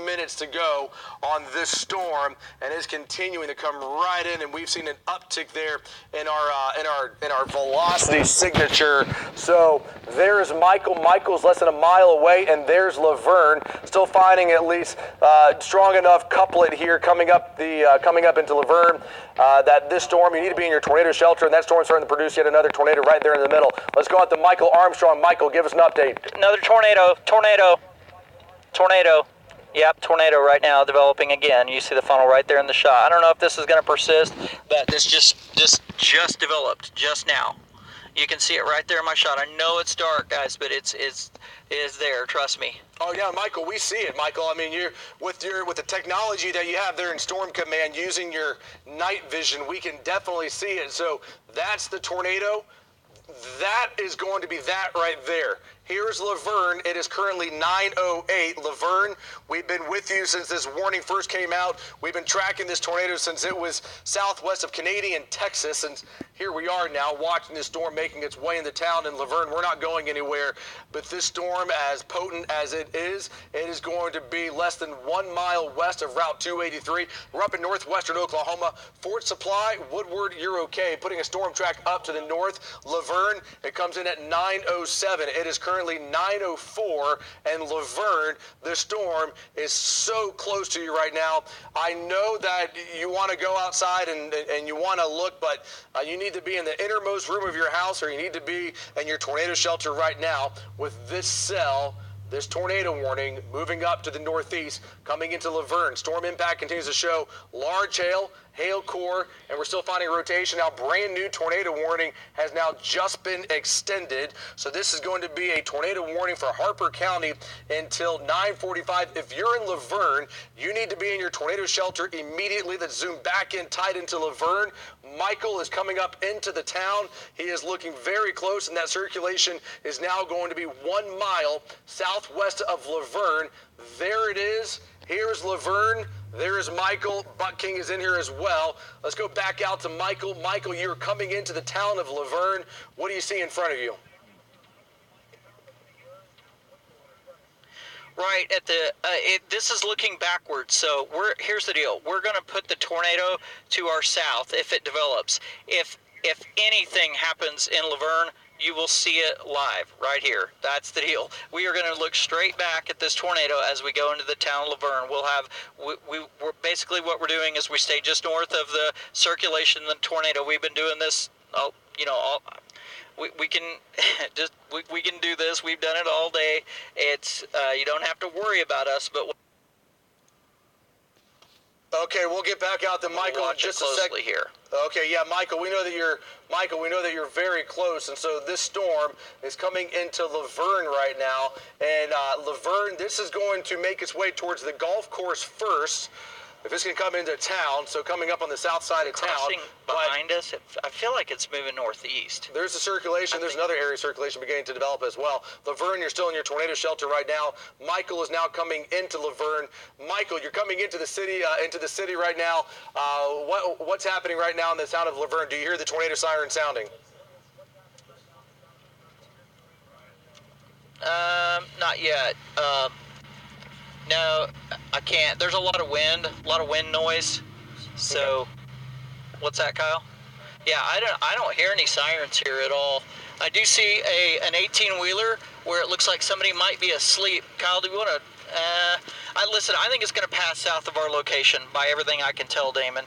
minutes to go on this storm, and is continuing to come right in, and we've seen an uptick there in our velocity signature. So there's Michael. Michael's less than a mile away, and there's Laverne, still finding at least strong enough couplet here coming up into Laverne. That this storm, you need to be in your tornado shelter, and that storm's starting to produce yet another tornado right there in the middle. Let's go out to Michael Armstrong. Michael, give us an update. Another tornado. Yep, tornado right now developing again. You see the funnel right there in the shot. I don't know if this is going to persist, but this just developed just now. You can see it right there in my shot. I know it's dark, guys, but it is there. Trust me. Oh yeah, Michael, we see it, Michael. I mean, you're with the technology that you have there in Storm Command, using your night vision, we can definitely see it. So that's the tornado. That is going to be that right there. Here's Laverne. It is currently 9:08. Laverne, we've been with you since this warning first came out. We've been tracking this tornado since it was southwest of Canadian Texas, and here we are now watching this storm making its way into town. And Laverne, we're not going anywhere, but this storm, as potent as it is going to be less than 1 mile west of Route 283. We're up in northwestern Oklahoma. Fort Supply, Woodward, you're okay. Putting a storm track up to the north. Laverne, it comes in at 9:07. It is currently 9:04, and Laverne, the storm is so close to you right now. I know that you want to go outside and you want to look, but you need to be in the innermost room of your house, or you need to be in your tornado shelter right now with this cell. This tornado warning moving up to the northeast, coming into Laverne. Storm impact continues to show large hail core, and we're still finding rotation. Now, brand new tornado warning has now just been extended. So this is going to be a tornado warning for Harper County until 9:45. If you're in Laverne, you need to be in your tornado shelter immediately. Let's zoom back in tight into Laverne. Michael is coming up into the town. He is looking very close, and that circulation is now going to be 1 mile southwest of Laverne. There it is. Here's Laverne. There's Michael. Buck King is in here as well. Let's go back out to Michael. Michael, you're coming into the town of Laverne. What do you see in front of you? Right at the, this is looking backwards. So here's the deal. We're going to put the tornado to our south if it develops. If anything happens in Laverne, you will see it live right here. That's the deal. We are going to look straight back at this tornado as we go into the town of Laverne. We're basically, what we're doing is we stay just north of the circulation of the tornado. We've been doing this, we can we can do this. We've done it all day. It's you don't have to worry about us, but okay, we'll get back out to Michael in just a second here. Okay, yeah, Michael, we know that you're very close, and so this storm is coming into Laverne right now, and Laverne, this is going to make its way towards the golf course first. If it's going to come into town, so coming up on the south side of Crossing town. behind us, I feel like it's moving northeast. There's a circulation. There's another area of circulation beginning to develop as well. Laverne, you're still in your tornado shelter right now. Michael is now coming into Laverne. Michael, you're coming into the city right now. What's happening right now in the town of Laverne? Do you hear the tornado siren sounding? Not yet. No, I can't. There's a lot of wind noise. So, okay. What's that, Kyle? Yeah, I don't hear any sirens here at all. I do see an 18-wheeler where it looks like somebody might be asleep. Kyle, do you want to? Listen, I think it's going to pass south of our location by everything I can tell, Damon.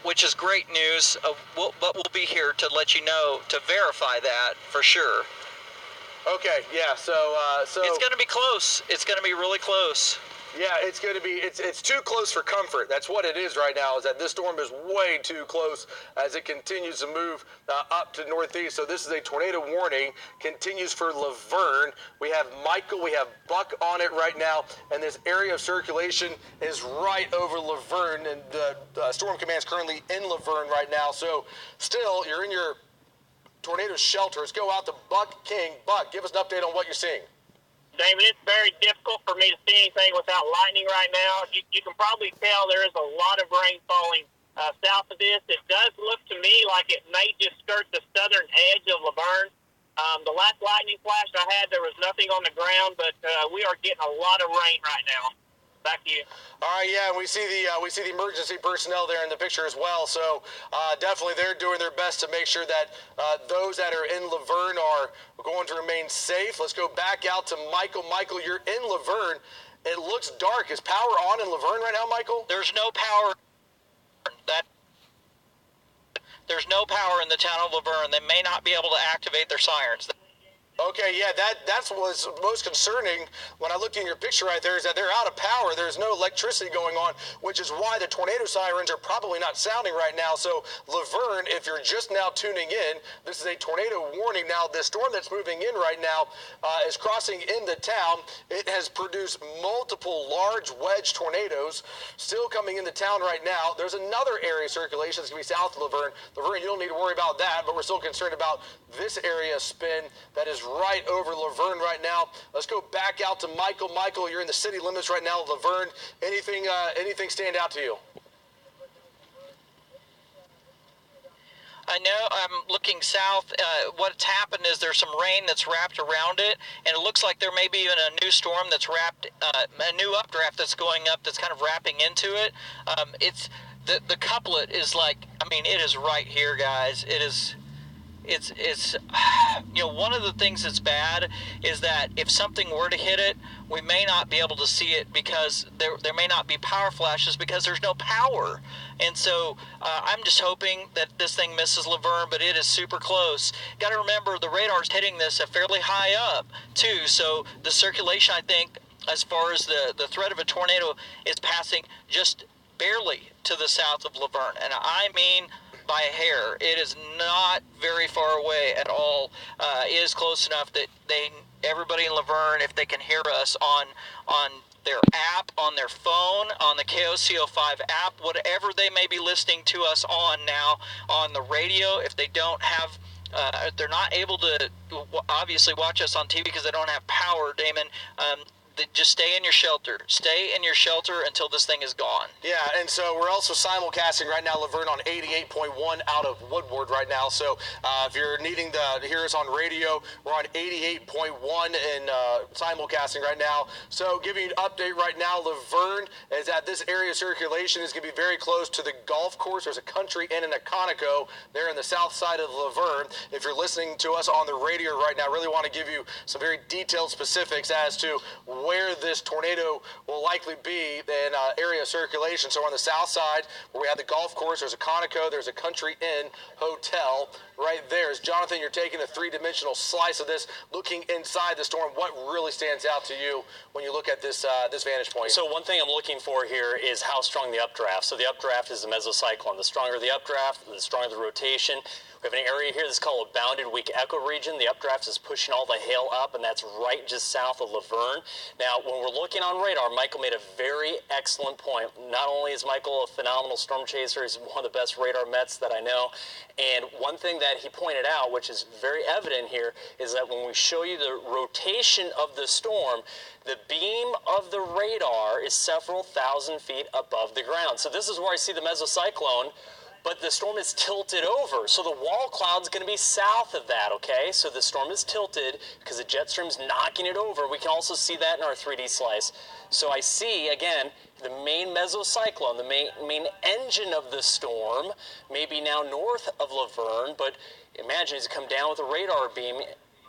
Which is great news. But we'll be here to let you know, to verify that for sure. Okay, yeah, so it's going to be close. It's going to be really close. Yeah, it's going to be, it's too close for comfort. That's what it is right now, is that this storm is way too close as it continues to move up to northeast. So this is a tornado warning, continues for Laverne. We have Michael, we have Buck on it right now, and this area of circulation is right over Laverne, and the Storm Command is currently in Laverne right now. So still, you're in your tornado shelter. Let's go out to Buck King. Buck, give us an update on what you're seeing. David, it's very difficult for me to see anything without lightning right now. You can probably tell there is a lot of rain falling south of this. It does look to me like it may just skirt the southern edge of Laverne. The last lightning flash I had, there was nothing on the ground, but we are getting a lot of rain right now. Back to you. All right, yeah, and we see the emergency personnel there in the picture as well. So definitely, they're doing their best to make sure that those that are in Laverne are going to remain safe. Let's go back out to Michael. Michael, you're in Laverne. It looks dark. Is power on in Laverne right now, Michael? There's no power. There's no power in the town of Laverne. They may not be able to activate their sirens. Okay, yeah, that's what's most concerning when I looked in your picture right there, is that they're out of power. There's no electricity going on, which is why the tornado sirens are probably not sounding right now. So Laverne, if you're just now tuning in, this is a tornado warning. Now, the storm that's moving in right now is crossing in the town. It has produced multiple large wedge tornadoes still coming into town right now. There's another area of circulation that's going to be south of Laverne. Laverne, you don't need to worry about that, but we're still concerned about this area of spin that is right over Laverne right now. Let's go back out to Michael. Michael, you're in the city limits right now of Laverne. Anything stand out to you? I know I'm looking south. What's happened is there's some rain that's wrapped around it, and it looks like there may be even a new storm that's wrapped, a new updraft that's going up that's kind of wrapping into it. It's the couplet is like, I mean, it is right here, guys. It is. It's you know, one of the things that's bad is that if something were to hit it, we may not be able to see it because there may not be power flashes because there's no power. And so I'm just hoping that this thing misses Laverne, but it is super close. Got to remember the radar's hitting this at fairly high up too, so the circulation, I think, as far as the threat of a tornado, is passing just barely to the south of Laverne, and I mean by a hair. It is not very far away at all. It is close enough that everybody in Laverne, if they can hear us on their app, on their phone, on the KOCO5 app, whatever they may be listening to us on now, on the radio, if they don't have, they're not able to obviously watch us on TV because they don't have power, Damon. Just stay in your shelter. Stay in your shelter until this thing is gone. Yeah, and so we're also simulcasting right now Laverne on 88.1 out of Woodward right now. So if you're needing to hear us on radio, we're on 88.1 and simulcasting right now. So giving you an update right now, Laverne is that this area of circulation is going to be very close to the golf course. There's a country inn and a KOCO there in the south side of Laverne. If you're listening to us on the radio right now, I really want to give you some very detailed specifics as to where this tornado will likely be in area of circulation. So on the south side, where we have the golf course, there's a KOCO, there's a country inn hotel right there. As Jonathan, you're taking a three-dimensional slice of this, looking inside the storm. What really stands out to you when you look at this this vantage point? So one thing I'm looking for here is how strong the updraft. So the updraft is the mesocyclone. The stronger the updraft, the stronger the rotation. We have an area here that's called a bounded weak echo region. The updraft is pushing all the hail up, and that's right just south of Laverne. Now, when we're looking on radar, Michael made a very excellent point. Not only is Michael a phenomenal storm chaser, he's one of the best radar mets that I know. And one thing that he pointed out, which is very evident here, is that when we show you the rotation of the storm, the beam of the radar is several thousand feet above the ground. So this is where I see the mesocyclone, but the storm is tilted over. So the wall cloud's going to be south of that, okay? So the storm is tilted because the jet stream's knocking it over. We can also see that in our 3D slice. So I see, again, the main mesocyclone, the main engine of the storm, may be now north of Laverne, but imagine as you come down with a radar beam,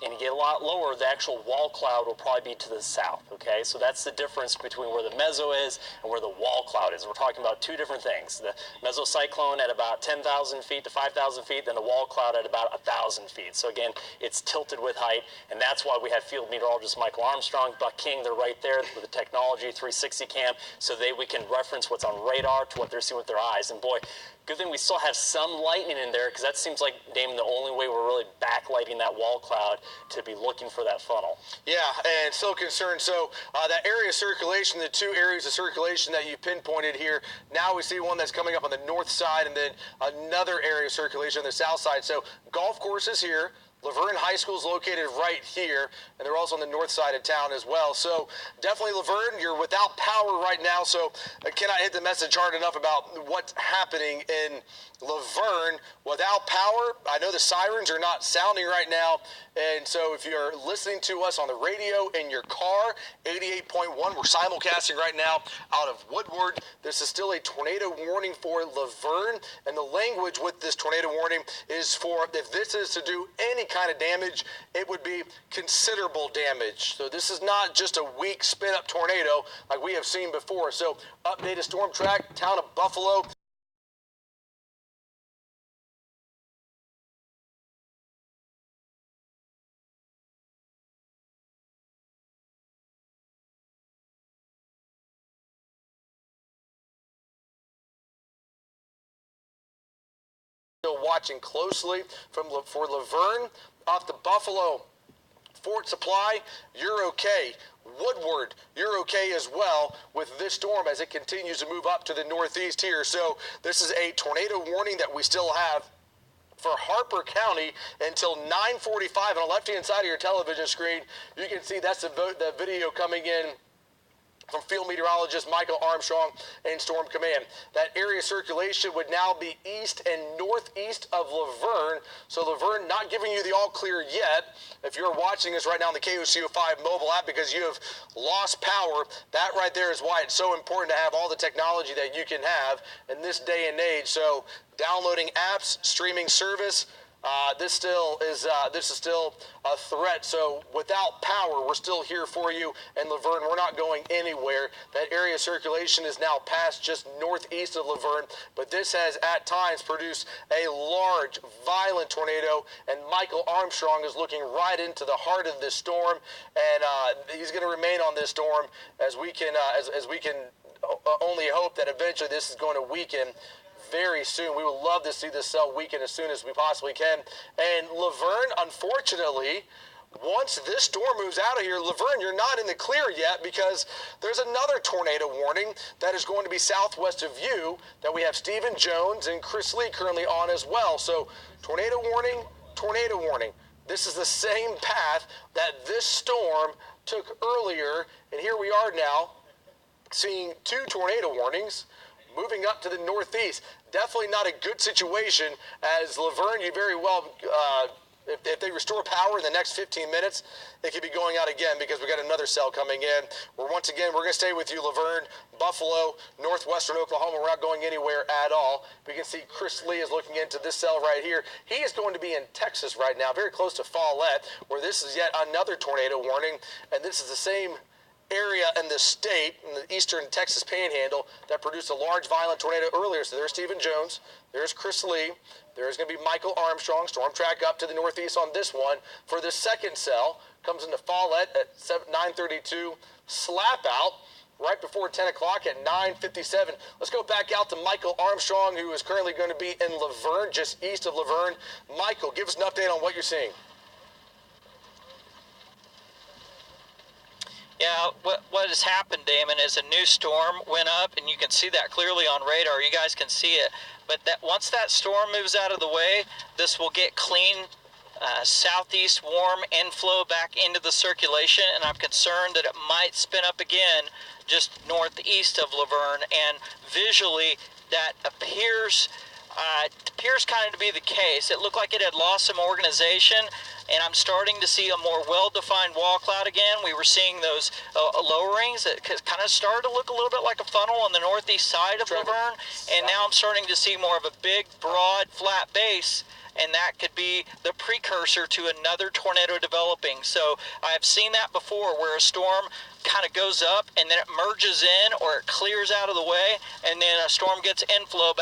and you get a lot lower, the actual wall cloud will probably be to the south, okay? So that's the difference between where the meso is and where the wall cloud is. We're talking about two different things. The mesocyclone at about 10,000 feet to 5,000 feet, then the wall cloud at about 1,000 feet. So again, it's tilted with height, and that's why we have field meteorologist Michael Armstrong, Buck King, they're right there with the technology, 360 cam, so we can reference what's on radar to what they're seeing with their eyes. And boy, good thing we still have some lightning in there, because that seems like, Damon, the only way we're really backlighting that wall cloud to be looking for that funnel. Yeah, and still concerned. So that area of circulation, the two areas of circulation that you pinpointed here, now we see one that's coming up on the north side and then another area of circulation on the south side. So golf courses here, Laverne High School is located right here, and they're also on the north side of town as well. So definitely, Laverne, you're without power right now, so I cannot hit the message hard enough about what's happening in Laverne. Without power, I know the sirens are not sounding right now, and so if you're listening to us on the radio in your car, 88.1, we're simulcasting right now out of Woodward. This is still a tornado warning for Laverne, and the language with this tornado warning is for if this is to do any kind of damage, it would be considerable damage. So this is not just a weak spin-up tornado like we have seen before. So updated storm track, town of Buffalo. Still watching closely for Laverne off the Buffalo Fort Supply, you're okay. Woodward, you're okay as well with this storm as it continues to move up to the northeast here. So this is a tornado warning that we still have for Harper County until 9:45. On the left-hand side of your television screen, you can see that's the video coming in from field meteorologist Michael Armstrong and Storm Command. That area circulation would now be east and northeast of Laverne. So Laverne not giving you the all clear yet. If you're watching us right now on the KOCO5 mobile app because you have lost power, that right there is why it's so important to have all the technology that you can have in this day and age. So downloading apps, streaming service, this is still a threat. So without power, we're still here for you. And Laverne, we're not going anywhere. That area of circulation is now past just northeast of Laverne, but this has at times produced a large, violent tornado. And Michael Armstrong is looking right into the heart of this storm, and he's going to remain on this storm as we can only hope that eventually this is going to weaken very soon. We would love to see this cell weaken as soon as we possibly can. And Laverne, unfortunately, once this storm moves out of here, Laverne, you're not in the clear yet because there's another tornado warning that is going to be southwest of you that we have Stephen Jones and Chris Lee currently on as well. So tornado warning, tornado warning. This is the same path that this storm took earlier, and here we are now seeing two tornado warnings moving up to the northeast. Definitely not a good situation, as Laverne, you very well, if they restore power in the next 15 minutes, it could be going out again because we got another cell coming in. Once again, we're going to stay with you, Laverne, Buffalo, northwestern Oklahoma. We're not going anywhere at all. We can see Chris Lee is looking into this cell right here. He is going to be in Texas right now, very close to Follett, where this is yet another tornado warning, and this is the same area in the state, in the eastern Texas panhandle, that produced a large violent tornado earlier. So there's Stephen Jones, there's Chris Lee, there's going to be Michael Armstrong, storm track up to the northeast on this one. For the second cell, comes into Follett at 9:32, slap out right before 10 o'clock at 9:57. Let's go back out to Michael Armstrong, who is currently going to be in Laverne, just east of Laverne. Michael, give us an update on what you're seeing. Yeah, what has happened, Damon, is a new storm went up, and you can see that clearly on radar. You guys can see it. But once that storm moves out of the way, this will get clean southeast warm inflow back into the circulation, and I'm concerned that it might spin up again just northeast of Laverne. And visually, that appears kind of to be the case. It looked like it had lost some organization, and I'm starting to see a more well-defined wall cloud again. We were seeing those lowerings that kind of started to look a little bit like a funnel on the northeast side of Laverne, and now I'm starting to see more of a big, broad, flat base, and that could be the precursor to another tornado developing. So I've seen that before, where a storm kind of goes up and then it merges in, or it clears out of the way, and then a storm gets inflow back